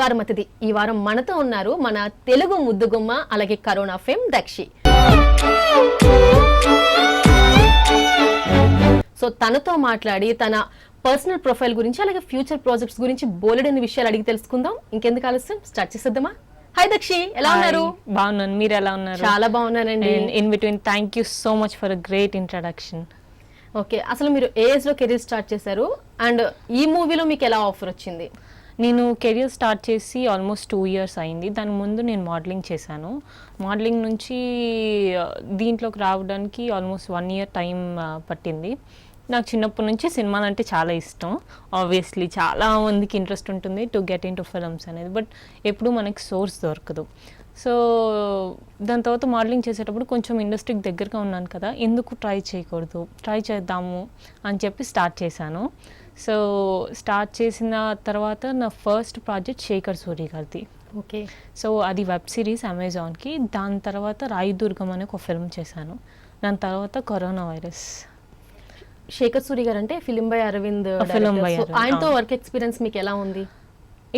వారం అతిథి ఈ వారం మనతో ఉన్నారు మన తెలుగు ముద్దుగుమ్మ అలాగే కరోనా ఫేమ్ దక్షి. సో తనతో మాట్లాడి తన పర్సనల్ ప్రొఫైల్ గురించి అలాగే ఫ్యూచర్ ప్రాజెక్ట్స్ గురించి బోలెడని విషయాలు అడిగి తెలుసుకుందాం. ఇంకెందుకు ఆలస్యం, స్టార్ట్ చేసేద్దామా? హాయ్ దక్షి, ఎలా ఉన్నారు? బాగున్నాను, మీరు ఎలా ఉన్నారు? చాలా బాగున్నానండి. In between thank you so much for a great introduction. Okay, అసలు మీరు ఏ ఏజ్ లో కెరీర్ స్టార్ట్ చేశారు అండ్ ఈ మూవీలో మీకు ఎలా ఆఫర్ వచ్చింది? నేను కెరియర్ స్టార్ట్ చేసి ఆల్మోస్ట్ 2 years అయింది. దాని ముందు నేను మోడలింగ్ చేశాను. మోడలింగ్ నుంచి దీంట్లోకి రావడానికి ఆల్మోస్ట్ 1 year టైం పట్టింది. నాకు చిన్నప్పటి నుంచి సినిమాలు అంటే చాలా ఇష్టం. ఆబ్వియస్లీ చాలా మందికి ఇంట్రెస్ట్ ఉంటుంది to get in to films అనేది, బట్ ఎప్పుడు మనకి సోర్స్ దొరకదు. సో దాని తర్వాత మోడలింగ్ చేసేటప్పుడు కొంచెం ఇండస్ట్రీకి దగ్గరగా ఉన్నాను కదా, ఎందుకు ట్రై చేయకూడదు, ట్రై చేద్దాము అని చెప్పి స్టార్ట్ చేశాను. సో స్టార్ట్ చేసిన తర్వాత నా ఫస్ట్ ప్రాజెక్ట్ శేఖర్ సూరి గారిది. ఓకే, సో అది వెబ్ సిరీస్ అమెజాన్కి. దాని తర్వాత రాయదుర్గం అనే ఒక ఫిల్మ్ చేశాను. దాని తర్వాత కరోనా వైరస్. శేఖర్ సూరి గారు అంటే ఫిలిం బై అరవింద్ డైరెక్టర్. ఆయనతో వర్క్ ఎక్స్పీరియన్స్ మీకు ఎలా ఉంది?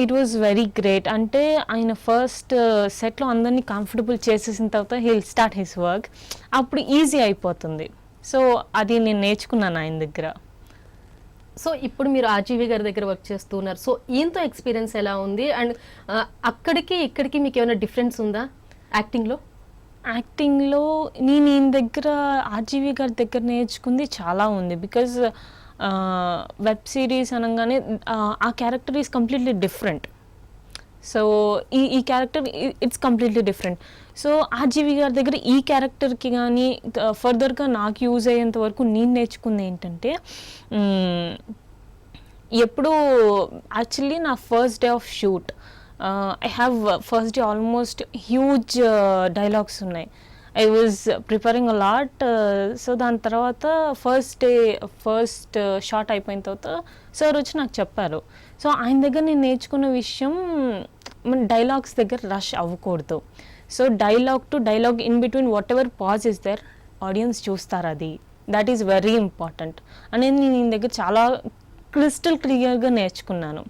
It was very great. అంటే ఆయన ఫస్ట్ సెట్లో అందరినీ కంఫర్టబుల్ చేసేసిన తర్వాత హీల్ స్టార్ట్ హిస్ వర్క్. అప్పుడు ఈజీ అయిపోతుంది. సో అది నేను నేర్చుకున్నాను ఆయన దగ్గర. సో ఇప్పుడు మీరు ఆర్జీవి గారి దగ్గర వర్క్ చేస్తున్నారు. సో ఈయనతో ఎక్స్పీరియన్స్ ఎలా ఉంది అండ్ అక్కడికి ఇక్కడికి మీకు ఏమైనా డిఫరెన్స్ ఉందా యాక్టింగ్లో? యాక్టింగ్లో నేను ఈయన దగ్గర ఆర్జీవి గారి దగ్గర నేర్చుకుంది చాలా ఉంది. బికాజ్ వెబ్ సిరీస్ అనగానే ఆ character is completely different. So ఈ character it's completely different. So RGV గారి దగ్గర ఈ క్యారెక్టర్కి కానీ ఫర్దర్గా నాకు యూజ్ అయ్యేంత వరకు నేను నేర్చుకుంది ఏంటంటే, ఎప్పుడు యాక్చువల్లీ నా first day of shoot I have first day almost huge dialogues ఉన్నాయి. I was preparing a lot. So దాని తర్వాత ఫస్ట్ షాట్ అయిపోయిన తర్వాత సార్ వచ్చి నాకు చెప్పారు. సో ఆయన దగ్గర నేను నేర్చుకున్న విషయం, మన డైలాగ్స్ దగ్గర రష్ అవ్వకూడదు. So dialogue to dialogue in between whatever pause is there audience చూస్తారు, అది దట్ ఈస్ వెరీ ఇంపార్టెంట్ అనేది నేను ఈయన దగ్గర చాలా క్రిస్టల్ క్లియర్గా నేర్చుకున్నాను.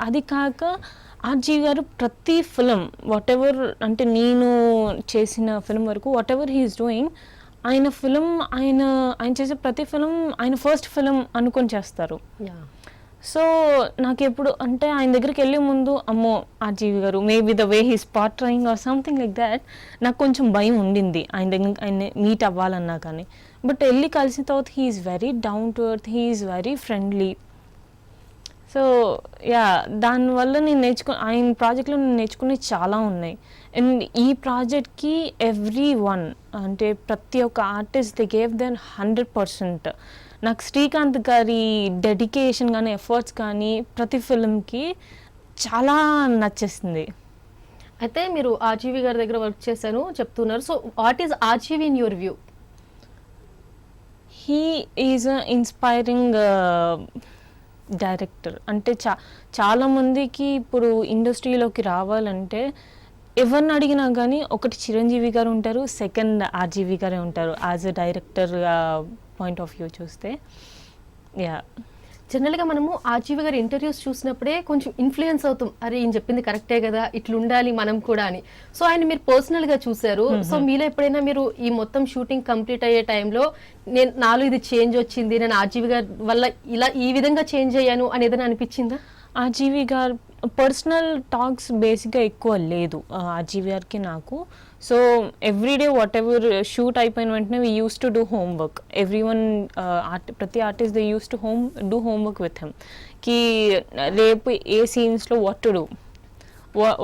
అది కాక ఆర్జీ గారు ప్రతి ఫిలిం వాట్ ఎవర్, అంటే నేను చేసిన ఫిలిం వరకు వాట్ ఎవర్ హీఈస్ డూయింగ్, ఆయన ఫిలిం ఆయన చేసే ప్రతి ఫిలిం ఆయన ఫస్ట్ ఫిలిం అనుకొని చేస్తారు. సో నాకు ఎప్పుడు అంటే ఆయన దగ్గరికి వెళ్ళే ముందు అమ్మో RGV garu maybe the way he's portraying or something like that, నాకు కొంచెం భయం ఉండింది ఆయన దగ్గర ఆయన మీట్ అవ్వాలన్నా కానీ. బట్ వెళ్ళి కలిసిన తర్వాత he's very down to earth, he's very friendly. So yeah, దానివల్ల నేను ఆయన ప్రాజెక్ట్లో నేను నేర్చుకునేవి చాలా ఉన్నాయి. అండ్ ఈ ప్రాజెక్ట్కి ఎవ్రీ వన్, అంటే ప్రతి ఒక్క ఆర్టిస్ట్ దే గేవ్ దెన్ 100%. నాకు శ్రీకాంత్ గారి డెడికేషన్ కానీ ఎఫర్ట్స్ కానీ ప్రతి ఫిల్మ్కి చాలా నచ్చేసింది. అయితే మీరు ఆర్జీవి గారి దగ్గర వర్క్ చేశాను చెప్తున్నారు. So what is RGV in your view? He is inspiring director. అంటే చాలామందికి ఇప్పుడు ఇండస్ట్రీలోకి రావాలంటే ఎవరిని అడిగినా కానీ ఒకటి చిరంజీవి గారు ఉంటారు, సెకండ్ ఆర్జీవి గారే ఉంటారు as a director point of view చూస్తే. యా, జనరల్గా మనము ఆర్జీవి గారి ఇంటర్వ్యూస్ చూసినప్పుడే కొంచెం ఇన్ఫ్లుయెన్స్ అవుతాం, అరే ఈయన చెప్పింది కరెక్టే కదా, ఇట్లా ఉండాలి మనం కూడా అని. సో ఆయన మీరు పర్సనల్గా చూసారు. సో మీలో ఎప్పుడైనా మీరు ఈ మొత్తం షూటింగ్ కంప్లీట్ అయ్యే టైంలో నాలో ఇది చేంజ్ వచ్చింది, నేను ఆర్జీవి గారి వల్ల ఇలా ఈ విధంగా చేంజ్ అయ్యాను అని ఏదైనా అనిపించిందా? ఆర్జీవి గారు పర్సనల్ టాక్స్ బేసిక్గా ఎక్కువ లేదు ఆర్జీవి గారికి నాకు. So everyday whatever shoot అయిపోయిన వెంటనే we use to do homework. Everyone ప్రతి artist they use to do homework with him, కి రేపు ఏ సీన్స్లో what to do,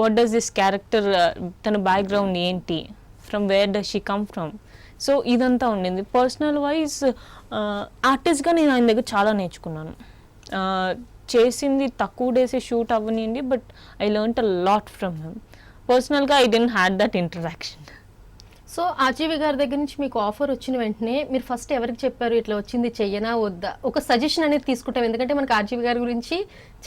what does this character, తన బ్యాక్గ్రౌండ్ ఏంటి, from where does she come from. So ఇదంతా ఉండింది. పర్సనల్ వైజ్ ఆర్టిస్ట్గా నేను ఆయన దగ్గర చాలా నేర్చుకున్నాను. చేసింది తక్కువ డేసే షూట్ అవ్వనివ్వండి, but I learnt a lot from him. పర్సనల్గా I didn't had that interaction. So RGV గారి దగ్గర నుంచి మీకు ఆఫర్ వచ్చిన వెంటనే మీరు ఫస్ట్ ఎవరికి చెప్పారు ఇట్లా వచ్చింది చెయ్యనా వద్దా? ఒక సజెషన్ అనేది తీసుకుంటాం, ఎందుకంటే మనకు ఆర్జీవి గారి గురించి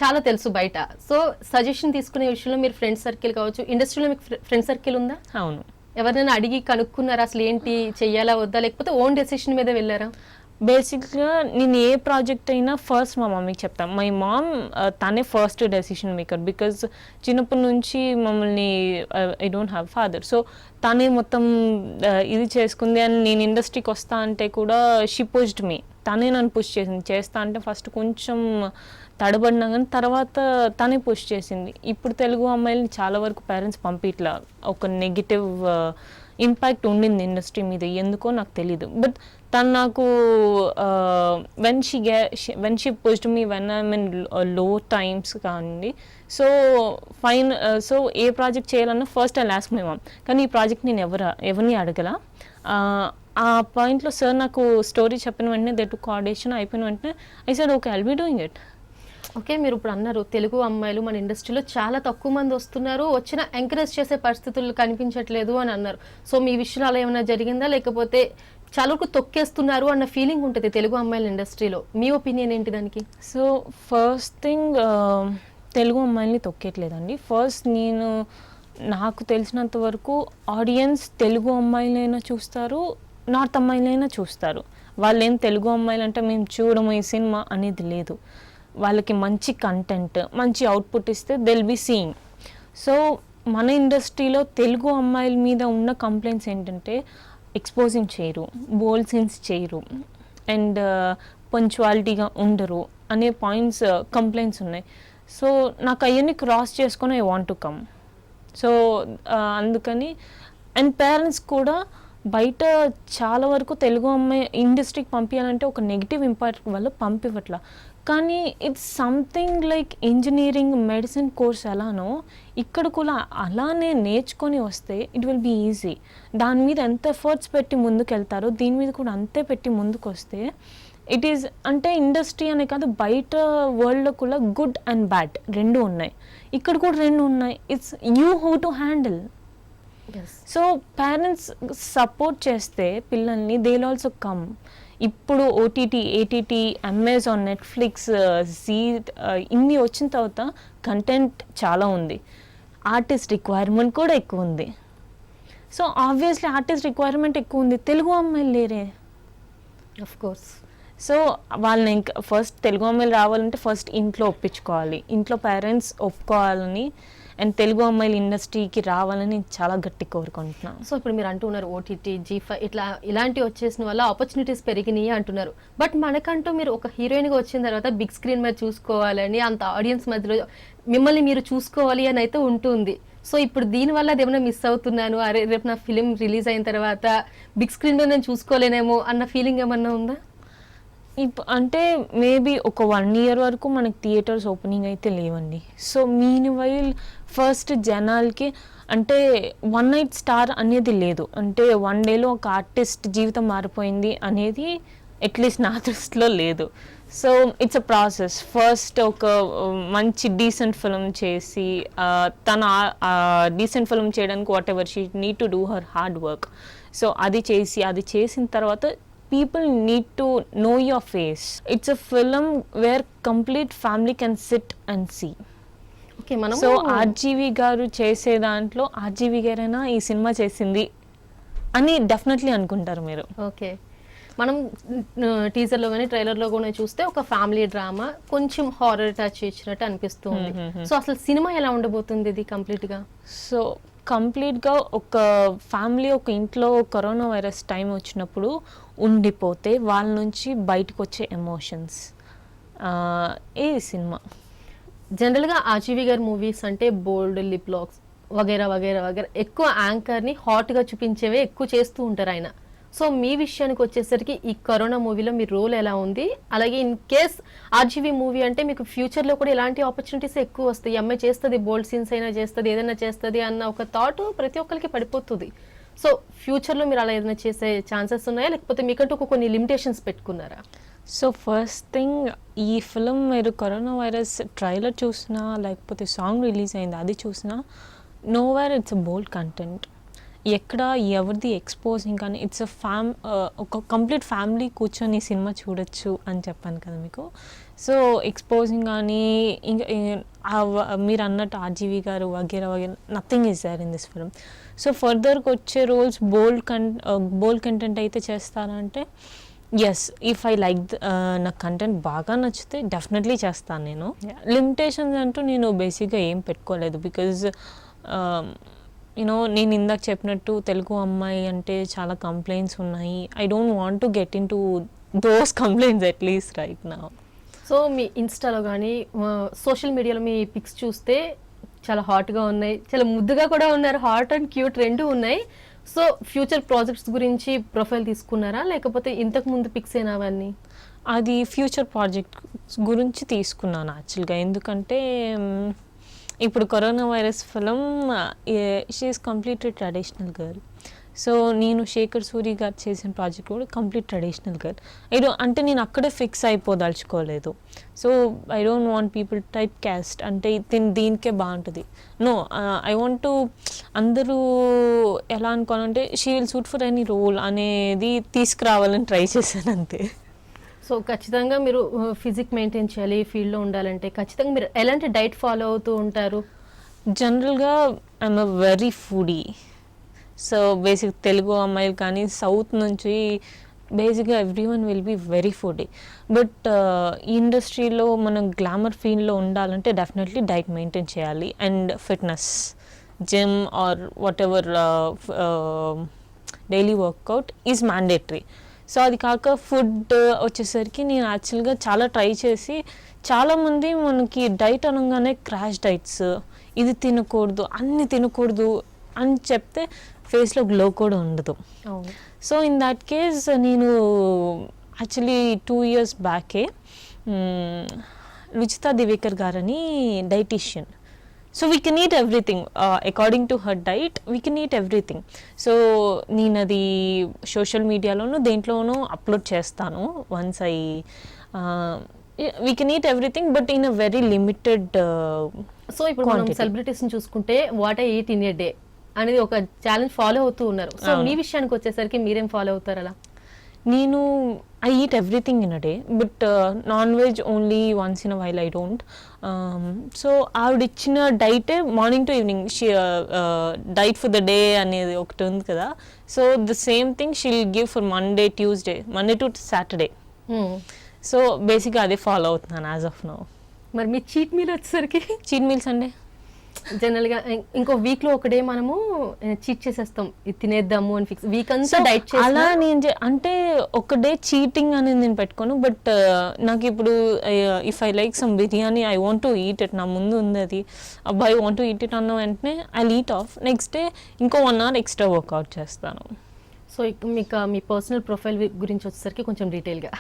చాలా తెలుసు బయట. సో సజెషన్ తీసుకునే విషయంలో మీరు ఫ్రెండ్ సర్కిల్ కావచ్చు, ఇండస్ట్రీలో మీకు ఫ్రెండ్ సర్కిల్ ఉందా? అవును. ఎవరినైనా అడిగి కనుక్కున్నారా అసలు ఏంటి చెయ్యాలా వద్దా, లేకపోతే ఓన్ డెసిషన్ మీద వెళ్ళారా? బేసిక్గా నేను ఏ ప్రాజెక్ట్ అయినా ఫస్ట్ మా మమ్మీకి చెప్తాను. మై మామ్ తనే ఫస్ట్ డెసిషన్ మేకర్, బికాజ్ చిన్నప్పటి నుంచి మమ్మల్ని I don't have father, so తనే మొత్తం ఇది చేసుకుంది. అండ్ నేను ఇండస్ట్రీకి వస్తా అంటే కూడా షీ పుష్డ్ మీ, తనే నన్ను పుష్ చేసింది. చేస్తా అంటే ఫస్ట్ కొంచెం తడబడినా కానీ తర్వాత తనే పుష్ చేసింది. ఇప్పుడు తెలుగు అమ్మాయిలని చాలా వరకు పేరెంట్స్ పంపిట్లా, ఒక నెగిటివ్ ఇంపాక్ట్ ఉండింది ఇండస్ట్రీ మీద, ఎందుకో నాకు తెలీదు. బట్ తను నాకు when she pushed me when I'm in లో టైమ్స్ కానివ్వండి. సో సో ఏ ప్రాజెక్ట్ చేయాలన్నా first I ask my mom. కానీ ఈ ప్రాజెక్ట్ నేను ఎవరిని అడగల. ఆ పాయింట్లో సార్ నాకు స్టోరీ చెప్పిన వెంటనే దే టుక్ ఆడిషన్ అయిపోయిన వెంటనే I said okay I'll be doing it. Okay, మీరు ఇప్పుడు అన్నారు తెలుగు అమ్మాయిలు మన ఇండస్ట్రీలో చాలా తక్కువ మంది వస్తున్నారు, వచ్చిన ఎంకరేజ్ చేసే పరిస్థితులు కనిపించట్లేదు అని అన్నారు. సో మీ విషయంలో అలా ఏమైనా జరిగిందా, లేకపోతే చాలా వరకు తొక్కేస్తున్నారు అన్న ఫీలింగ్ ఉంటుంది తెలుగు అమ్మాయిల ఇండస్ట్రీలో? మీ ఒపీనియన్ ఏంటి దానికి? సో ఫస్ట్ థింగ్, తెలుగు అమ్మాయిల్ని తొక్కేయట్లేదండి. ఫస్ట్ నాకు తెలిసినంత వరకు ఆడియన్స్ తెలుగు అమ్మాయిలైనా చూస్తారు, నార్త్ అమ్మాయిలైనా చూస్తారు. వాళ్ళేం తెలుగు అమ్మాయిలు అంటే మేము చూడము ఈ సినిమా అనేది లేదు. వాళ్ళకి మంచి కంటెంట్, మంచి అవుట్పుట్ ఇస్తే దిల్ బీ సీయింగ్. సో మన ఇండస్ట్రీలో తెలుగు అమ్మాయిల మీద ఉన్న కంప్లైంట్స్ ఏంటంటే ఎక్స్పోజింగ్ చేయరు, బోల్డ్ సీన్స్ చేయరు, అండ్ పంచువాలిటీగా ఉండరు అనే పాయింట్స్ కంప్లైంట్స్ ఉన్నాయి. సో నాకు అవన్నీ క్రాస్ చేసుకొని I want to come. So అందుకని అండ్ పేరెంట్స్ కూడా బయట చాలా వరకు తెలుగు అమ్మాయి ఇండస్ట్రీకి పంపించాలంటే ఒక నెగిటివ్ ఇంపాక్ట్ వల్ల పంపివ్వట్లా. కానీ it's something like engineering, medicine course ఎలానో ఇక్కడ కూడా అలానే నేర్చుకొని వస్తే ఇట్ విల్ బీ ఈజీ. దాని మీద ఎంత ఎఫర్ట్స్ పెట్టి ముందుకు వెళ్తారో దీని మీద కూడా అంతే పెట్టి ముందుకు వస్తే ఇట్ ఈజ్, అంటే ఇండస్ట్రీ అనే కాదు బయట వరల్డ్లో కూడా గుడ్ అండ్ బ్యాడ్ రెండు ఉన్నాయి, ఇక్కడ కూడా రెండు ఉన్నాయి. It's you how to handle. So parents support చేస్తే పిల్లల్ని దే విల్ ఆల్సో కమ్. ఇప్పుడు OTT, ATT, Amazon, Netflix, Zee ఇన్ని వచ్చిన తర్వాత కంటెంట్ చాలా ఉంది, ఆర్టిస్ట్ రిక్వైర్మెంట్ కూడా ఎక్కువ ఉంది. సో ఆబ్వియస్లీ ఆర్టిస్ట్ రిక్వైర్మెంట్ ఎక్కువ ఉంది, తెలుగు అమ్మాయిలు లేరే. Of course. సో వాళ్ళని ఇంకా ఫస్ట్ తెలుగు అమ్మాయిలు రావాలంటే ఫస్ట్ ఇంట్లో ఒప్పించుకోవాలి, ఇంట్లో పేరెంట్స్ ఒప్పుకోవాలని, అండ్ తెలుగు అమ్మాయిలు ఇండస్ట్రీకి రావాలని చాలా గట్టి కోరుకుంటున్నాను. సో ఇప్పుడు మీరు అంటున్నారు ఓటీటీ, G5 ఇలాంటివి వచ్చేసిన వల్ల ఆపర్చునిటీస్ పెరిగినాయి అంటున్నారు. బట్ మనకంటూ మీరు ఒక హీరోయిన్గా వచ్చిన తర్వాత బిగ్ స్క్రీన్ మీద చూసుకోవాలని, అంత ఆడియన్స్ మధ్యలో మిమ్మల్ని మీరు చూసుకోవాలి అని అయితే ఉంటుంది. సో ఇప్పుడు దీనివల్ల అది ఏమైనా మిస్ అవుతున్నాను, అరే రేపు నా ఫిలిం రిలీజ్ అయిన తర్వాత బిగ్ స్క్రీన్ మీద నేను చూసుకోలేనేమో అన్న ఫీలింగ్ ఏమన్నా ఉందా? అంటే మేబీ ఒక 1 year వరకు మనకి థియేటర్స్ ఓపెనింగ్ అయితే లేవండి. సో మీన్వైల్ ఫస్ట్ జనాలకి అంటే వన్ నైట్ స్టార్ అనేది లేదు, అంటే 1 dayలో ఒక ఆర్టిస్ట్ జీవితం మారిపోయింది అనేది అట్లీస్ట్ నా దృష్టిలో లేదు. So it's a process. First ఒక మంచి డీసెంట్ ఫిల్మ్ చేసి తన డీసెంట్ ఫిల్మ్ చేయడానికి what ever she need to do her hard work. So అది చేసిన తర్వాత people need to know your face. It's a film where complete family can sit and see. Okay, మనము so RGV గారు చేసే దాంట్లో RGV గారైనా ఈ సినిమా చేసింది అని డెఫినెట్లీ అనుకుంటారు మీరు. ఓకే, మనం టీజర్లో కానీ ట్రైలర్లో కూడా చూస్తే ఒక ఫ్యామిలీ డ్రామా, కొంచెం హారర్ టచ్ ఇచ్చినట్టు అనిపిస్తుంది. సో అసలు సినిమా ఎలా ఉండబోతుంది ఇది కంప్లీట్గా? సో కంప్లీట్గా ఒక ఫ్యామిలీ ఒక ఇంట్లో కరోనా వైరస్ టైం వచ్చినప్పుడు ఉండిపోతే వాళ్ళ నుంచి బయటకు వచ్చే ఎమోషన్స్ ఏ సినిమా. జనరల్గా ఆర్జీవి గారి మూవీస్ అంటే బోల్డ్, లిప్ లాక్స్ వగైరా వగైరా వగైరా ఎక్కువ యాంకర్ని హాట్గా చూపించేవే ఎక్కువ చేస్తూ ఉంటారు ఆయన. సో మీ విషయానికి వచ్చేసరికి ఈ కరోనా మూవీలో మీ రోల్ ఎలా ఉంది? అలాగే ఇన్ కేస్ ఆర్జీవి మూవీ అంటే మీకు ఫ్యూచర్లో కూడా ఇలాంటి ఆపర్చునిటీస్ ఎక్కువ వస్తాయి, అమ్మాయి చేస్తుంది, బోల్డ్ సీన్స్ అయినా చేస్తుంది, ఏదైనా చేస్తుంది అన్న ఒక థాట్ ప్రతి ఒక్కరికి పడిపోతుంది. సో ఫ్యూచర్లో మీరు అలా ఏదైనా చేసే ఛాన్సెస్ ఉన్నాయా, లేకపోతే మీకంటూ కొన్ని లిమిటేషన్స్ పెట్టుకున్నారా? సో ఫస్ట్ థింగ్, ఈ ఫిలిం మీరు కరోనా వైరస్ ట్రైలర్ చూసినా లేకపోతే సాంగ్ రిలీజ్ అయింది అది చూసినా, nowhere it's a bold content. ఎక్కడ ఎవరిది ఎక్స్పోజింగ్ కానీ ఇట్స్ ఒక కంప్లీట్ ఫ్యామిలీ కూర్చొని ఈ సినిమా చూడొచ్చు అని చెప్పాను కదా మీకు. సో ఎక్స్పోజింగ్ కానీ ఇంకా మీరు అన్నట్టు ఆర్జీవి గారు వగేరా వగేరా nothing is there in this film. So ఫర్దర్కి వచ్చే రోల్స్ బోల్డ్ కంటెంట్ అయితే చేస్తారంటే ఎస్, ఇఫ్ ఐ లైక్ నా కంటెంట్ బాగా నచ్చితే డెఫినెట్లీ చేస్తాను నేను. లిమిటేషన్స్ అంటూ నేను బేసిక్గా ఏం పెట్టుకోలేదు, బికాజ్ యూనో నేను ఇందాక చెప్పినట్టు తెలుగు అమ్మాయి అంటే చాలా కంప్లైంట్స్ ఉన్నాయి. I don't want to get into those complaints at least right now. So మీ ఇన్స్టాలో కానీ సోషల్ మీడియాలో మీ పిక్స్ చూస్తే చాలా హాట్గా ఉన్నాయి, చాలా ముద్దుగా కూడా ఉన్నారు, హాట్ అండ్ క్యూట్ రెండు ఉన్నాయి. సో ఫ్యూచర్ ప్రాజెక్ట్స్ గురించి ప్రొఫైల్ తీసుకున్నారా, లేకపోతే ఇంతకు ముందు పిక్స్ ఏనా అవన్నీ? అది ఫ్యూచర్ ప్రాజెక్ట్ గురించి తీసుకున్నాను యాక్చువల్గా. ఎందుకంటే ఇప్పుడు corona virus film she is completely traditional girl. So నేను శేఖర్ సూరి గారు చేసిన ప్రాజెక్ట్ కూడా కంప్లీట్ ట్రెడిషనల్ గర్ల్. అంటే నేను అక్కడే ఫిక్స్ అయిపోదలుచుకోలేదు. So I don't want people type cast అంటే దీనికే బాగుంటుంది. నో, ఐ వాంట్ టు అందరూ ఎలా అనుకోవాలంటే she will suit for any role అనేది తీసుకురావాలని ట్రై చేశాను అంతే. సో ఖచ్చితంగా మీరు ఫిజిక్ మెయింటైన్ చేయాలి, ఫీల్డ్లో ఉండాలంటే ఖచ్చితంగా మీరు ఎలాంటి డైట్ ఫాలో అవుతూ ఉంటారు? జనరల్గా I'm a very foodie. So basic Telugu అమ్మాయిలు కానీ సౌత్ నుంచి బేసిక్గా everyone will be very foodie. But ఈ ఇండస్ట్రీలో మనం గ్లామర్ ఫీల్డ్లో ఉండాలంటే డెఫినెట్లీ డైట్ మెయింటైన్ చేయాలి and fitness, gym or whatever daily workout is mandatory. So అది కాక ఫుడ్ వచ్చేసరికి నేను యాక్చువల్గా చాలా ట్రై చేసి, చాలామంది మనకి డైట్ అనగానే క్రాష్ డైట్స్, ఇది తినకూడదు అన్నీ తినకూడదు అని చెప్తే ఫేస్లో గ్లో కూడా ఉండదు. సో ఇన్ దట్ కేస్ నేను యాక్చువల్లీ 2 years బ్యాకే రుచితా దివేకర్ గారని dietitian. So we can eat everything according to her diet, we can eat everything. So నేను అది సోషల్ మీడియాలోనూ దేంట్లోనూ అప్లోడ్ చేస్తాను. Once we can eat everything but in a very limited. So ఇప్పుడు మనం సెలబ్రిటీస్ని చూసుకుంటే what I eat in a day అనేది ఒక ఛాలెంజ్ ఫాలో అవుతూ ఉన్నారు. సో మీ విషయానికి వచ్చేసరికి మీరేం ఫాలో అవుతారు అలా? నేను I eat everything in a day, but non veg only once in a while I don't. So ఆవిడ ఇచ్చిన డైటే morning to evening, diet for the day అనేది ఒకటి ఉంది కదా. So the same thing she will give for Monday to Saturday. So బేసిక్గా అదే follow అవుతున్నాను యాజ్ ఆఫ్ నౌ. మరి మీ చీట్ మీల్ వచ్చేసరికి? చీట్ మీల్స్ అంటే జనరల్గా ఇంకో వీక్ లో ఒక డే మనము చీట్ చేసేస్తాం, ఇది తినేద్దాము అని ఫిక్స్, వీక్ అంతా డైట్ చేసి అలా నేను అంటే ఒక డే చీటింగ్ అనేది నేను పెట్టుకోను. బట్ నాకు ఇప్పుడు if I like some biryani I want to eat it, నా ముందు ఉంది అది, అబ్బాయి వాంట్ టు ఈట్ ఇట్ అన్న వెంటనే I eat of. Next day ఇంకో 1 hour ఎక్స్ట్రా వర్కౌట్ చేస్తాను. సో మీకు మీ పర్సనల్ ప్రొఫైల్ గురించి వచ్చేసరికి కొంచెం డీటెయిల్గా.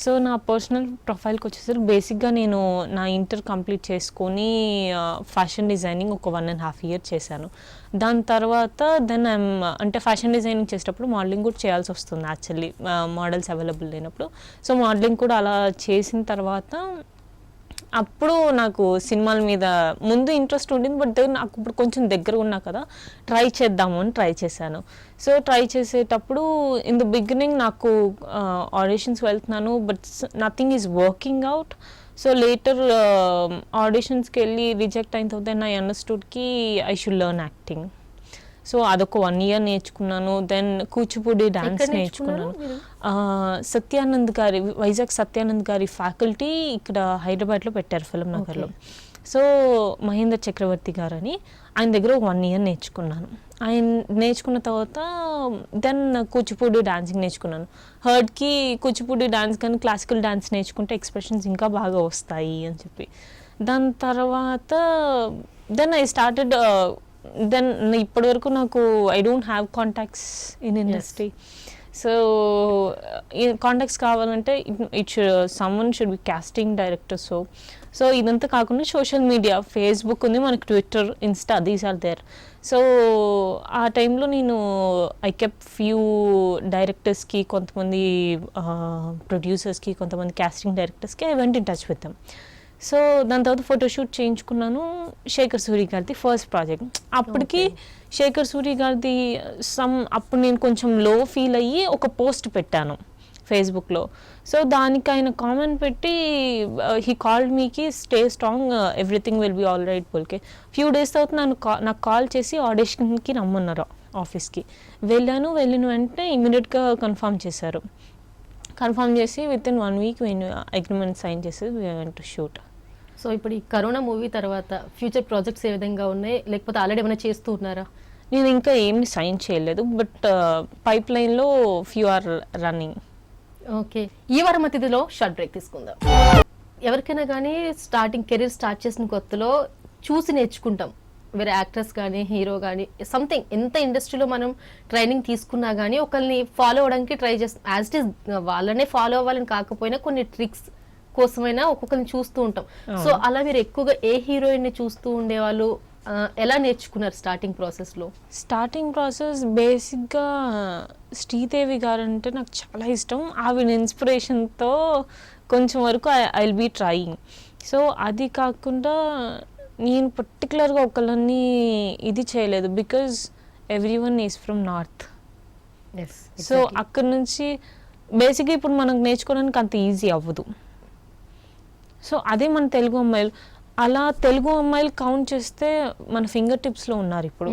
సో నా పర్సనల్ ప్రొఫైల్కి వచ్చేసరికి బేసిక్గా నేను నా ఇంటర్ కంప్లీట్ చేసుకొని ఫ్యాషన్ డిజైనింగ్ ఒక 1.5 year చేశాను. దాని తర్వాత అంటే ఫ్యాషన్ డిజైనింగ్ చేసేటప్పుడు మోడలింగ్ కూడా చేయాల్సి వస్తుంది యాక్చువల్లీ, మోడల్స్ అవైలబుల్ లేనప్పుడు. సో మోడలింగ్ కూడా అలా చేసిన తర్వాత అప్పుడు నాకు సినిమాల మీద ముందు ఇంట్రెస్ట్ ఉండింది. బట్ నాకు ఇప్పుడు కొంచెం దగ్గర ఉన్నా కదా, ట్రై చేద్దాము అని ట్రై చేశాను. సో ట్రై చేసేటప్పుడు ఇన్ ద బిగినింగ్ నాకు ఆడిషన్స్ వెళ్తున్నాను, but nothing is working out. So later ఆడిషన్స్కి వెళ్ళి రిజెక్ట్ అయిన తర్వాత ఐ అండర్స్టూడ్కి I should learn acting. So అదొక 1 year నేర్చుకున్నాను. దెన్ కూచిపూడి డాన్స్ నేర్చుకున్నాను. సత్యానంద్ గారి, వైజాగ్ సత్యానంద్ గారి ఫ్యాకల్టీ ఇక్కడ హైదరాబాద్లో పెట్టారు ఫిల్మ్ నగర్లో. సో మహేందర్ చక్రవర్తి గారు అని ఆయన దగ్గర 1 year నేర్చుకున్నాను. ఆయన నేర్చుకున్న తర్వాత దెన్ కూచిపూడి డాన్సింగ్ నేర్చుకున్నాను. హర్డ్కి కూచిపూడి డాన్స్ కానీ క్లాసికల్ డాన్స్ నేర్చుకుంటే ఎక్స్ప్రెషన్స్ ఇంకా బాగా వస్తాయి అని చెప్పి. దాని తర్వాత దెన్ ఐ స్టార్టెడ్. దెన్ ఇప్పటి వరకు నాకు I don't have contacts in industry. So contacts కావాలంటే someone should be casting director. So ఇదంతా కాకుండా సోషల్ మీడియా, ఫేస్బుక్ ఉంది మనకి, Twitter, Insta, these are there. So ఆ టైంలో నేను ఐ కెప్ ఫ్యూ డైరెక్టర్స్కి, కొంతమంది ప్రొడ్యూసర్స్కి, కొంతమంది కాస్టింగ్ డైరెక్టర్స్కి I went in touch with them. So దాని తర్వాత ఫోటోషూట్ చేయించుకున్నాను. శేఖర్ సూరి గారిది ఫస్ట్ ప్రాజెక్ట్. అప్పటికి శేఖర్ సూరి గారిది అప్పుడు నేను కొంచెం లో ఫీల్ అయ్యి ఒక పోస్ట్ పెట్టాను ఫేస్బుక్లో. సో దానికి ఆయన కామెంట్ పెట్టి హీ కాల్డ్ మీకి stay strong, everything will be all right బోల్కే. ఫ్యూ డేస్ తర్వాత నాకు కాల్ చేసి ఆడిషన్కి రమ్మన్నారు ఆఫీస్కి. వెళ్ళిన వెంటనే ఇమీడియట్గా కన్ఫర్మ్ చేశారు. కన్ఫర్మ్ చేసి విత్ ఇన్ 1 week మేము అగ్రిమెంట్ సైన్ చేసి we went to shoot. So ఇప్పుడు ఈ కరోనా మూవీ తర్వాత ఫ్యూచర్ ప్రాజెక్ట్స్ ఏ విధంగా ఉన్నాయి, లేకపోతే ఆల్రెడీ ఏమైనా చేస్తూ ఉన్నారా? నేను ఇంకా ఏమి సైన్ చేయలేదు, బట్ పైప్ లైన్లో ఫ్యూ ఆర్ రన్నింగ్. ఓకే, ఈ వారం అతిథిలో షార్ట్ బ్రేక్ తీసుకుందాం. ఎవరికైనా కానీ స్టార్టింగ్ కెరీర్ స్టార్ట్ చేసిన కొత్తలో చూసి నేర్చుకుంటాం. వేరే యాక్టర్స్ కానీ హీరో కానీ సంథింగ్ ఎంత ఇండస్ట్రీలో మనం ట్రైనింగ్ తీసుకున్నా కానీ ఒకరిని ఫాలో అవ్వడానికి ట్రై చేస్తాం. యాజ్ ఇట్ ఈస్ వాళ్ళనే ఫాలో అవ్వాలని కాకపోయినా కొన్ని ట్రిక్స్ కోసమైనా ఒక్కొక్కరిని చూస్తూ ఉంటాం. సో అలా మీరు ఎక్కువగా ఏ హీరోయిన్ ని చూస్తూ ఉండేవాళ్ళు, ఎలా నేర్చుకున్నారు స్టార్టింగ్ ప్రాసెస్లో? స్టార్టింగ్ ప్రాసెస్ బేసిక్గా శ్రీదేవి గారు అంటే నాకు చాలా ఇష్టం. ఆవిడ ఇన్స్పిరేషన్తో కొంచెం వరకు I will be trying. So అది కాకుండా నేను పర్టికులర్గా ఒకళ్ళని ఇది చేయలేదు, because everyone is from north. So అక్కడ నుంచి బేసిక్గా ఇప్పుడు మనకు నేర్చుకోవడానికి అంత ఈజీ అవ్వదు. సో అదే మన తెలుగు అమ్మాయిలు, అలా తెలుగు అమ్మాయిలు కౌంట్ చేస్తే మన ఫింగర్ టిప్స్లో ఉన్నారు ఇప్పుడు.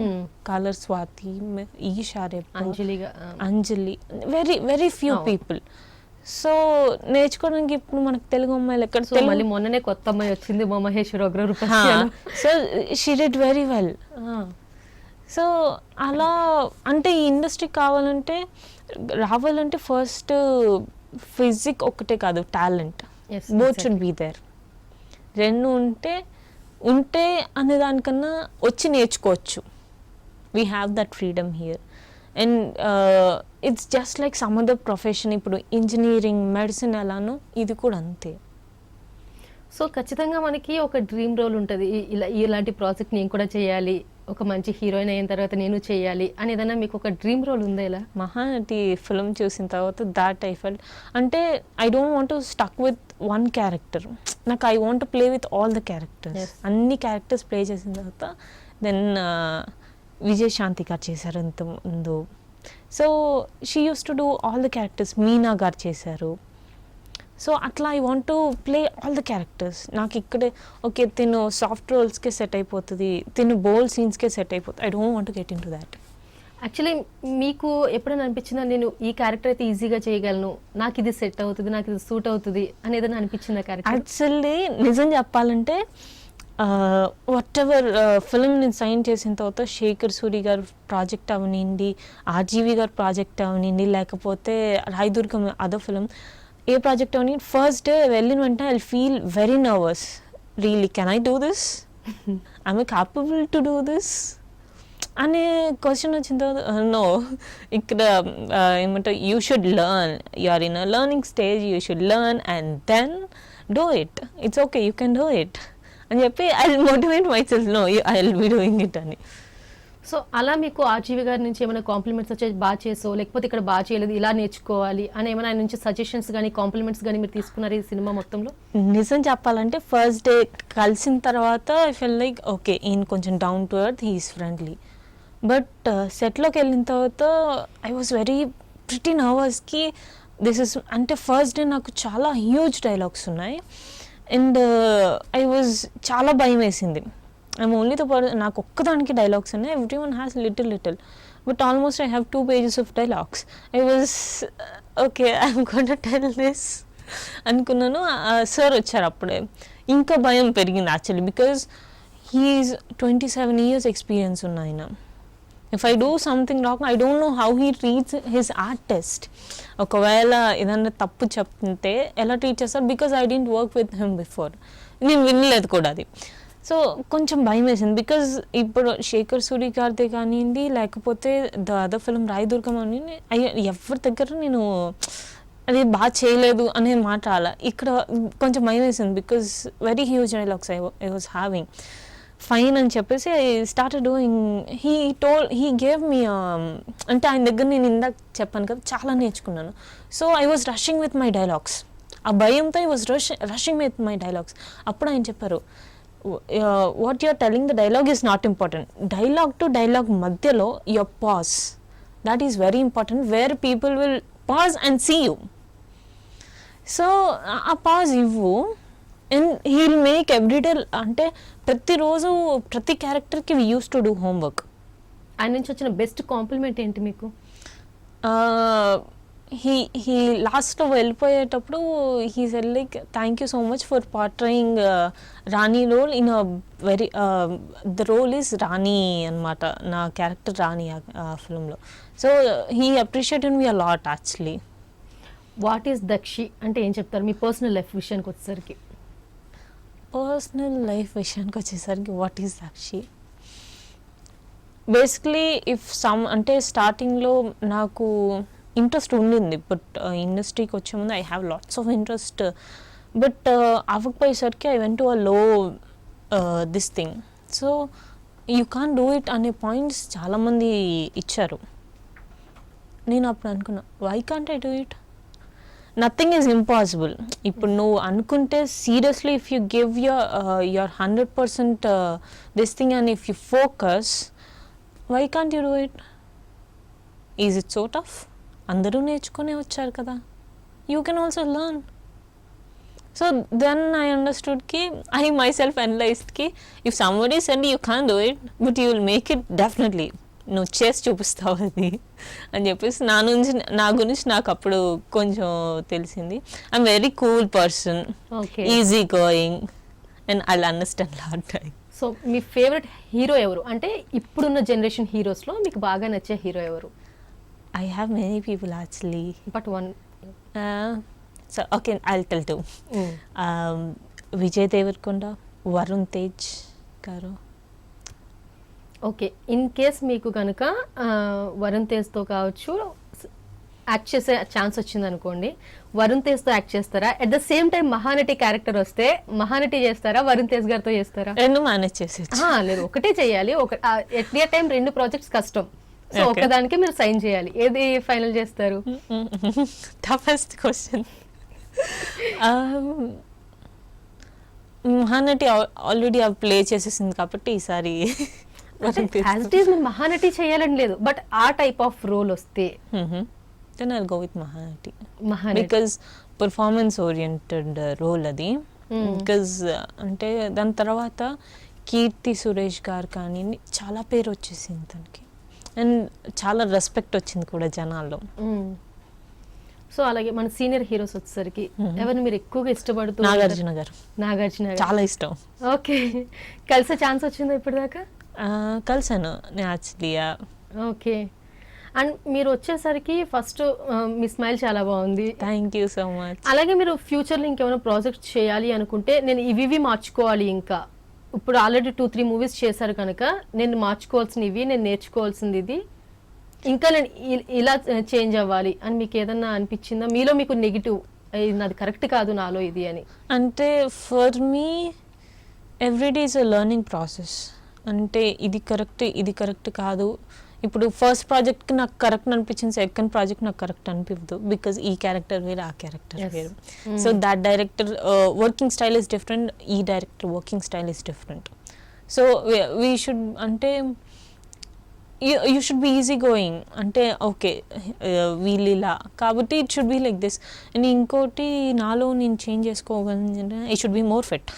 కాలర్ స్వాతి, ఈషా రేపు, Anjali, very very few people. So నేర్చుకోవడానికి ఇప్పుడు మనకు తెలుగు అమ్మాయిలు ఎక్కడ? మళ్ళీ మొన్ననే కొత్త అమ్మాయి వచ్చింది, మహేశ్వరి అగ్రరూప. So she did very well. So అలా అంటే ఈ ఇండస్ట్రీ రావాలంటే ఫస్ట్ ఫిజిక్ ఒకటే కాదు, talent both should be there. రెండు ఉంటే అనే దానికన్నా వచ్చి నేర్చుకోవచ్చు. We have that freedom here. And it's just like some other profession. ఇప్పుడు ఇంజనీరింగ్, మెడిసిన్ ఎలానో ఇది కూడా అంతే. సో ఖచ్చితంగా మనకి ఒక డ్రీమ్ రోల్ ఉంటుంది, ఇలాంటి ప్రాజెక్ట్ నేను కూడా చేయాలి, ఒక మంచి హీరోయిన్ అయిన తర్వాత నేను చేయాలి అని ఏదైనా మీకు ఒక డ్రీమ్ రోల్ ఉందా? ఇలా మహానటి ఫిల్మ్ చూసిన తర్వాత దాట్ ఐ ఫెల్ట్ అంటే I don't want to stuck with one character. నాకు I want to play with all the characters. అన్ని క్యారెక్టర్స్ ప్లే చేసిన తర్వాత దెన్ విజయశాంతి గారు చేశారు ఇంత ముందు. So she use to do all the characters. Meena garu చేశారు. సో అట్లా I want to play all the characters. నాకు ఇక్కడే ఓకే తిను సాఫ్ట్ రోల్స్కే సెట్ అయిపోతుంది, తిను బోల్డ్ సీన్స్కే సెట్ అయిపోతుంది. I don't want to get in to that. Actually మీకు ఎప్పుడైనా అనిపించిందా నేను ఈ క్యారెక్టర్ అయితే ఈజీగా చేయగలను, నాకు ఇది సెట్ అవుతుంది, నాకు ఇది సూట్ అవుతుంది అని ఏదైనా అనిపించిందా క్యారెక్టర్? యాక్చువల్లీ నిజం చెప్పాలంటే వాట్ ఎవర్ ఫిల్మ్ నేను సైన్ చేసిన తర్వాత శేఖర్ సూరి గారు ప్రాజెక్ట్ అవనివ్వండి, ఆర్జీవి గారు ప్రాజెక్ట్ అవనివ్వండి, లేకపోతే Rayadurgam other film, a project అవని ఫస్ట్ డే వెళ్ళిన వెంటనే I feel very nervous. Really can I do this, I'm capable to do this అనే క్వశ్చన్ వచ్చిన తర్వాత నో, ఇక్కడ ఏమంటారు, you should learn, you are in a learning stage, you should learn and then do it, it's okay, you can do it అని చెప్పి I will motivate myself, no I will be doing it అని. So అలా మీకు RGV గారి నుంచి ఏమైనా compliments వచ్చేసి బాగా చేసో, లేకపోతే ఇక్కడ బాగా చేయలేదు ఇలా నేర్చుకోవాలి అని ఏమైనా ఆయన నుంచి సజెషన్స్ కానీ కాంప్లిమెంట్స్ కానీ మీరు తీసుకున్నారు ఈ సినిమా మొత్తంలో? నిజం చెప్పాలంటే ఫస్ట్ డే కలిసిన తర్వాత ఐ ఫీల్ లైక్ ఓకే ఈయన కొంచెం down to earth, he is friendly. But సెట్లోకి వెళ్ళిన తర్వాత ఐ వాజ్ వెరీ ప్రిటీ నర్వస్కి. దిస్ ఇస్ అంటే ఫస్ట్ డే నాకు చాలా హ్యూజ్ డైలాగ్స్ ఉన్నాయి అండ్ ఐ వాజ్ చాలా భయం వేసింది. ఐఎమ్ ఓన్లీ ద నాకు ఒక్కదానికి డైలాగ్స్ ఉన్నాయి, everyone has little but almost I have 2 pages of dialogues. I was okay I'm going to tell this అనుకున్నాను. సార్ వచ్చారు అప్పుడే, ఇంకా భయం పెరిగింది actually, because he's 27 years experience ఉన్న ఆయన. If I do something wrong I don't know how he treats his art test. ఒకవేళ ఏదన్నా తప్పు చెప్తే ఎలా ట్రీట్ చేస్తారు, because I didn't work with him before, నేను వినలేదు కూడా అది. సో కొంచెం భయం వేసింది, బికాజ్ ఇప్పుడు శేఖర్ సూరి గారిదే కానివ్వండి, లేకపోతే ద అదర్ ఫిల్మ్ రాయదుర్గం అని ఎవరి దగ్గర నేను అది బాగా చేయలేదు అనే మాట అలా. ఇక్కడ కొంచెం భయం వేసింది because very huge dialogues I was having. Fine అని చెప్పేసి I started doing. He gave me అంటే ఆయన దగ్గర నేను ఇందాక చెప్పాను కదా చాలా నేర్చుకున్నాను. So I was rushing with my dialogues. ఆ భయంతో I was rushing with my dialogues. అప్పుడు ఆయన చెప్పారు, what you're telling the dialogue is not important, dialogue to dialogue మధ్యలో your pause, that is very important, where people will pause and see you. So ఆ pause ఇవ్వు and he will make everyday. అంటే ప్రతిరోజు ప్రతి క్యారెక్టర్కి we use to do homework. ఆయన నుంచి వచ్చిన బెస్ట్ కాంప్లిమెంట్ ఏంటి మీకు? he లాస్ట్లో వెళ్ళిపోయేటప్పుడు he said like thank you so much for portraying Rani role in a very the role is Rani అనమాట, నా క్యారెక్టర్ రాణి ఆ ఫిల్మ్లో. So he appreciated me a lot actually. What is Dakshi అంటే ఏం చెప్తారు మీ పర్సనల్ లైఫ్ విషయానికి వచ్చేసరికి? పర్సనల్ లైఫ్ విషయానికి వచ్చేసరికి what is Dakshi, basically if some అంటే స్టార్టింగ్లో నాకు ఇంట్రెస్ట్ ఉండింది, బట్ ఇండస్ట్రీకి వచ్చే ముందు I have lots of interest, but అవ్వకపోయేసరికి I went to a low this thing. So you can do it అనే పాయింట్స్ చాలామంది ఇచ్చారు. నేను అప్పుడు అనుకున్నా why can't I do it, nothing is impossible. ఇప్పుడు నువ్వు అనుకుంటే seriously if you give your 100% this thing and if you focus, why can't you do it? Is it so tough? అందరూ నేర్చుకునే వచ్చారు కదా, you can also learn. So then I understood కి I myself analysed కి if somebody said you can do it but you will make it definitely, నువ్వు చేసి చూపిస్తావు అది అని చెప్పేసి నా గురించి నాకు అప్పుడు కొంచెం తెలిసింది. I'm very cool person, easy going and I understand lot. So me favourite hero ఎవరు అంటే ఇప్పుడున్న జనరేషన్ హీరోస్లో మీకు బాగా నచ్చే హీరో ఎవరు? I have many people actually. But one. So okay, I'll tell two. Vijay Devarkonda, Varun Tej garu. Okay, in case మీకు కనుక వరుణ్ తేజ్తో కావచ్చు యాక్ట్ చేసే ఛాన్స్ వచ్చింది అనుకోండి, వరుణ్ తేజ్తో యాక్ట్ చేస్తారా? At the same time Mahanati character వస్తే మహానటి చేస్తారా, వరుణ్ తేజ్ గారితో చేస్తారా? రెండు మేనేజ్ చేసేది లేదు, ఒకటే చేయాలి. ఎట్ ద టైం రెండు ప్రాజెక్ట్స్ కష్టం, సో ఒకదానికి మీరు సైన్ చేయాలి. ఏది ఫైనల్ చేస్తారు? Toughest question. Mahanati already play చేసేసింది కాబట్టి ఈసారి మహానటి చేయాలని లేదు, బట్ ఆ టైప్ ఆఫ్ రోల్ వస్తే then I'll go with Mahanati, because performance oriented role అది. బికాజ్ అంటే దాని తర్వాత కీర్తి సురేష్ గారు కానీ చాలా పేరు వచ్చేసింది తనకి, అండ్ చాలా రెస్పెక్ట్ వచ్చింది కూడా జనాల్లో. సో అలాగే మన సీనియర్ హీరోస్ వచ్చేసరికి ఎవరిని మీరు ఎక్కువగా ఇష్టపడుతూ? నాగార్జున గారు. నాగార్జున చాలా ఇష్టం. ఓకే, కలిసే ఛాన్స్ వచ్చిందా ఇప్పటిదాకా? కలిసాను యాక్చువల్లీ. ఓకే, అండ్ మీరు వచ్చేసరికి ఫస్ట్ మీ స్మైల్ చాలా బాగుంది. Thank you so much. అలాగే మీరు ఫ్యూచర్లో ఇంకేమైనా ప్రాజెక్ట్ చేయాలి అనుకుంటే నేను ఇవి మార్చుకోవాలి, ఇంకా ఇప్పుడు ఆల్రెడీ 2-3 మూవీస్ చేశారు కనుక నేను మార్చుకోవాల్సిన ఇవి, నేను నేర్చుకోవాల్సింది ఇది, ఇంకా నేను ఇలా చేంజ్ అవ్వాలి అని మీకు ఏదన్నా అనిపించిందా? మీలో మీకు నెగిటివ్ నాది కరెక్ట్ కాదు నాలో ఇది అని? అంటే for me every day is a learning process. అంటే ఇది కరెక్ట్ కాదు. ఇప్పుడు ఫస్ట్ ప్రాజెక్ట్కి నాకు కరెక్ట్ అనిపించింది, సెకండ్ ప్రాజెక్ట్ నాకు కరెక్ట్ అనిపించదు, బికాజ్ ఈ క్యారెక్టర్ వేరు, ఆ క్యారెక్టర్ వేరు. So that director working style is different, ఈ director working style is different. So we should అంటే you should be easy going, అంటే ఓకే వీళ్ళు ఇలా కాబట్టి it should be like this. And ఇంకోటి నాలో నేను చేంజ్ చేసుకోగలను, I should be more fit.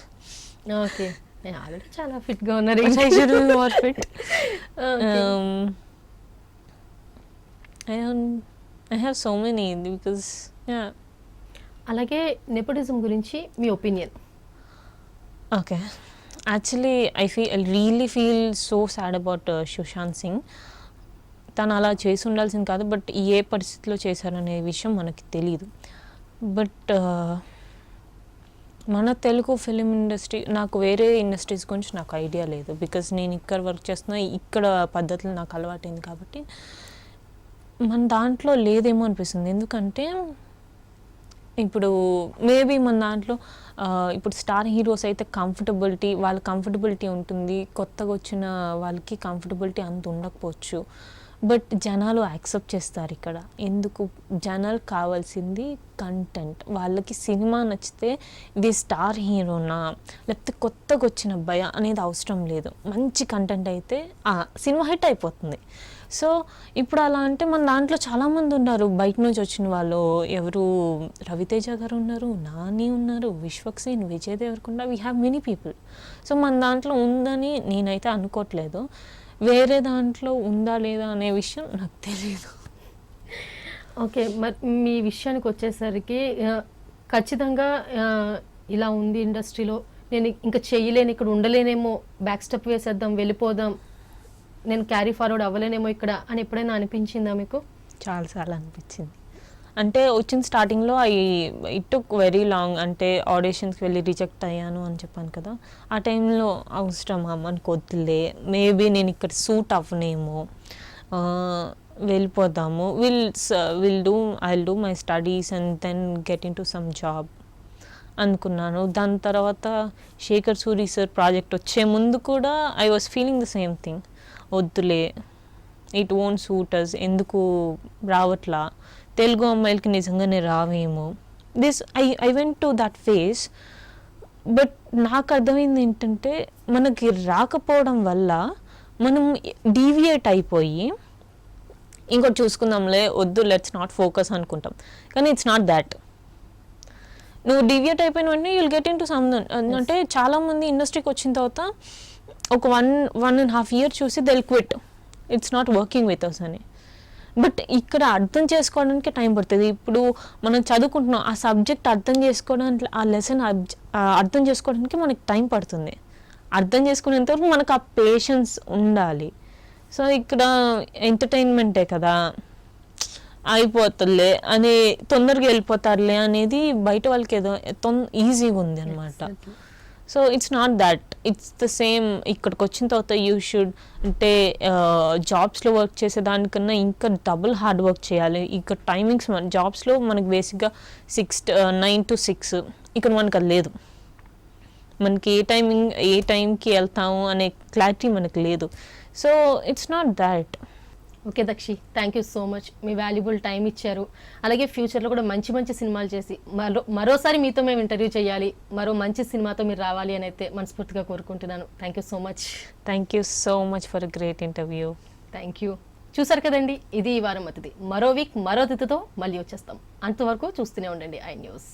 Okay, నేను ఆల్రెడీ చాలా ఫిట్గా ఉన్నారు, I should be more fit. I have so many because yeah. అలాగే నెపోటిజం గురించి మీ opinion? Okay, actually I really feel so sad about Sushant Singh. తను అలా చేసి ఉండాల్సింది కాదు, బట్ ఏ పరిస్థితిలో చేశారనే విషయం మనకి తెలియదు. బట్ మన తెలుగు ఫిలిం ఇండస్ట్రీ, నాకు వేరే ఇండస్ట్రీస్ గురించి నాకు ఐడియా లేదు, బికాజ్ నేను ఇక్కడ వర్క్ చేస్తున్నా, ఇక్కడ పద్ధతులు నాకు అలవాటైంది కాబట్టి మన దాంట్లో లేదేమో అనిపిస్తుంది. ఎందుకంటే ఇప్పుడు మేబీ మన దాంట్లో ఇప్పుడు స్టార్ హీరోస్ అయితే వాళ్ళ కంఫర్టబిలిటీ ఉంటుంది, కొత్తగా వచ్చిన వాళ్ళకి కంఫర్టబిలిటీ అంత ఉండకపోవచ్చు, బట్ జనాలు యాక్సెప్ట్ చేస్తారు ఇక్కడ. ఎందుకు? జనాలకు కావాల్సింది కంటెంట్. వాళ్ళకి సినిమా నచ్చితే ఇది స్టార్ హీరోనా లేకపోతే కొత్తగా వచ్చిన అబ్బాయి అనేది అవసరం లేదు, మంచి కంటెంట్ అయితే సినిమా హిట్ అయిపోతుంది. సో ఇప్పుడు అలా అంటే మన దాంట్లో చాలామంది ఉన్నారు బయట నుంచి వచ్చిన వాళ్ళు. ఎవరు? రవితేజ గారు ఉన్నారు, నాని ఉన్నారు, Vishwaksen, Vijay Deverakonda, we have many people. So మన దాంట్లో ఉందని నేనైతే అనుకోవట్లేదు. వేరే దాంట్లో ఉందా లేదా అనే విషయం నాకు తెలియదు. ఓకే. మరి మీ విషయానికి వచ్చేసరికి ఖచ్చితంగా ఇలా ఉంది ఇండస్ట్రీలో, నేను ఇంకా చేయలేను, ఇక్కడ ఉండలేనేమో, బ్యాక్ స్టెప్ వేసేద్దాం, వెళ్ళిపోదాం, నేను క్యారీ ఫార్వర్డ్ అవ్వలేనేమో ఇక్కడ అని ఎప్పుడైనా అనిపించిందా మీకు? చాలాసార్లు అనిపించింది. అంటే వచ్చిన స్టార్టింగ్లో ఇట్ టుక్ వెరీ లాంగ్. అంటే ఆడిషన్స్కి వెళ్ళి రిజెక్ట్ అయ్యాను అని చెప్పాను కదా, ఆ టైంలో అవసరమా మనకు వద్దులే, మేబీ నేను ఇక్కడ సూట్ అవ్వనేమో, వెళ్ళిపోదాము, I'll do my studies and then get into some job అనుకున్నాను. దాని తర్వాత శేఖర్ సూరి సార్ ప్రాజెక్ట్ వచ్చే ముందు కూడా I was feeling the same thing, వద్దులే, ఇట్ వోంట్ సూట్ అస్, ఎందుకు రావట్లా, తెలుగు అమ్మాయిలకి నిజంగానే రావేమో, I went to that phase. But నాకు అర్థమైంది ఏంటంటే, మనకి రాకపోవడం వల్ల మనం డీవియేట్ అయిపోయి ఇంకోటి చూసుకుందాంలే, వద్దు, లెట్స్ నాట్ ఫోకస్ అనుకుంటాం. కానీ ఇట్స్ నాట్ దాట్. నువ్వు డీవియేట్ అయిపోయిన వెంటనే you'll get into some. అంటే చాలామంది ఇండస్ట్రీకి వచ్చిన తర్వాత ఒక 1.5 years చూసి they'll quit, it's not working with us అని. బట్ ఇక్కడ అర్థం చేసుకోవడానికి టైం పడుతుంది. ఇప్పుడు మనం చదువుకుంటున్నాం, ఆ సబ్జెక్ట్ అర్థం చేసుకోవడానికి, ఆ లెసన్ అర్థం చేసుకోవడానికి మనకి టైం పడుతుంది. అర్థం చేసుకునేంతవరకు మనకు ఆ పేషెన్స్ ఉండాలి. సో ఇక్కడ ఎంటర్టైన్మెంటే కదా, అయిపోతుందిలే అని, తొందరగా వెళ్ళిపోతారులే అనేది బయట వాళ్ళకి ఏదో ఈజీగా ఉంది అనమాట. So it's not that, it's the same. ఇక్కడికి వచ్చిన తర్వాత యూ షుడ్, అంటే జాబ్స్లో వర్క్ చేసేదానికన్నా ఇంకా డబుల్ హార్డ్ వర్క్ చేయాలి. ఇక్కడ టైమింగ్స్ జాబ్స్లో మనకి బేసిక్గా 9 to 6, ఇక్కడ మనకు అది లేదు. మనకి ఏ టైంకి వెళ్తాము అనే క్లారిటీ మనకు లేదు. So it's not that. Okay దక్షి, thank you so much. Me valuable time ఇచ్చారు. అలాగే ఫ్యూచర్లో కూడా మంచి మంచి సినిమాలు చేసి మరోసారి మీతో మేము ఇంటర్వ్యూ చేయాలి, మరో మంచి సినిమాతో మీరు రావాలి అని అయితే మనస్ఫూర్తిగా కోరుకుంటున్నాను. Thank you so much. Thank you so much for a great interview. Thank you. చూసారు కదండి, ఇది ఈ వారం అతిథి. మరో వీక్ మరో అతిథితో మళ్ళీ వచ్చేస్తాం. అంతవరకు చూస్తూనే ఉండండి ఐ న్యూస్.